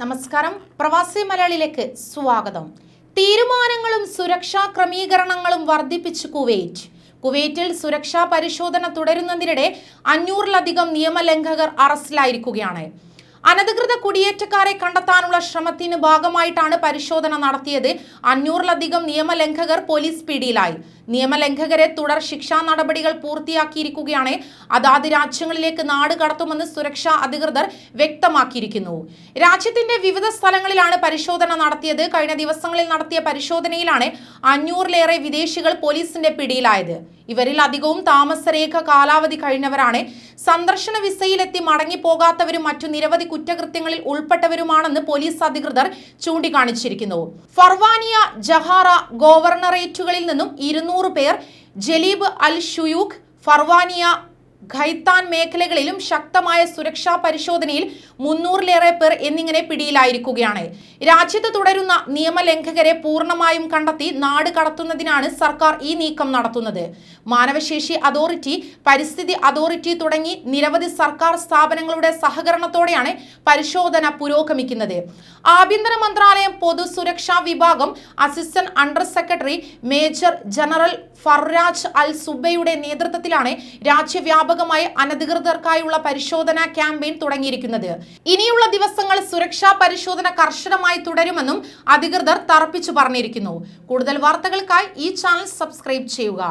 നമസ്കാരം, പ്രവാസി മലയാളിയിലേക്ക് സ്വാഗതം. തീരുമാനങ്ങളും സുരക്ഷാ ക്രമീകരണങ്ങളും വർദ്ധിപ്പിച്ചു കുവൈറ്റിൽ സുരക്ഷാ പരിശോധന തുടരുന്നതിനിടെ 500-ലധികം നിയമലംഘകർ അറസ്റ്റിലായിരിക്കുകയാണ്. അനധികൃത കുടിയേറ്റക്കാരെ കണ്ടെത്താനുള്ള ശ്രമത്തിന് ഭാഗമായിട്ടാണ് പരിശോധന നടത്തിയത്. 500-ലധികം നിയമലംഘകർ പോലീസ് പിടിയിലായി. നിയമലംഘകരെ തുടർ ശിക്ഷാ നടപടികൾ പൂർത്തിയാക്കിയിരിക്കുകയാണ്. അതാത് രാജ്യങ്ങളിലേക്ക് നാട് കടത്തുമെന്ന് സുരക്ഷാ അധികൃതർ വ്യക്തമാക്കിയിരിക്കുന്നു. രാജ്യത്തിന്റെ വിവിധ സ്ഥലങ്ങളിലാണ് പരിശോധന നടത്തിയത്. കഴിഞ്ഞ ദിവസങ്ങളിൽ നടത്തിയ പരിശോധനയിലാണ് 500-ലേറെ വിദേശികൾ പോലീസിന്റെ പിടിയിലായത്. ഇവരിൽ അധികവും താമസരേഖ കാലാവധി കഴിഞ്ഞവരാണ്. സന്ദർശന വിസയിലെത്തി മടങ്ങിപ്പോകാത്തവരും മറ്റു നിരവധി കുറ്റകൃത്യങ്ങളിൽ ഉൾപ്പെട്ടവരുമാണെന്ന് പോലീസ് അധികൃതർ ചൂണ്ടിക്കാണിച്ചിരിക്കുന്നു. ഫർവാനിയ, ജഹാറ ഗവർണറേറ്റുകളിൽ നിന്നും 200 പേർ, ജലീബ് അൽ ഷുയൂഖ്, ഫർവാനിയ, ഖൈത്താൻ മേഖലകളിലും ശക്തമായ സുരക്ഷാ പരിശോധനയിൽ 300-ലേറെ പേർ എന്നിങ്ങനെ പിടിയിലായിരിക്കുകയാണ്. രാജ്യത്ത് തുടരുന്ന നിയമലംഘകരെ പൂർണ്ണമായും കണ്ടെത്തി നാട് കടത്തുന്നതിനാണ് സർക്കാർ ഈ നീക്കം നടത്തുന്നത്. മാനവശേഷി അതോറിറ്റി, പരിസ്ഥിതി അതോറിറ്റി തുടങ്ങി നിരവധി സർക്കാർ സ്ഥാപനങ്ങളുടെ സഹകരണത്തോടെയാണ് പരിശോധന പുരോഗമിക്കുന്നത്. ആഭ്യന്തര മന്ത്രാലയം പൊതുസുരക്ഷാ വിഭാഗം assistant under secretary major general Farraj Al സുബയുടെ നേതൃത്വത്തിലാണ് രാജ്യവ്യാപകമായി അനധികൃതർക്കായുള്ള പരിശോധനാ ക്യാമ്പയിൻ തുടങ്ങിയിരിക്കുന്നത്. ഇനിയുള്ള ദിവസങ്ങൾ സുരക്ഷാ പരിശോധന കർശനമായി തുടരുമെന്നും അധികൃതർ തറപ്പിച്ചു പറഞ്ഞിരിക്കുന്നു. കൂടുതൽ വാർത്തകൾക്കായി ഈ ചാനൽ സബ്സ്ക്രൈബ് ചെയ്യുക.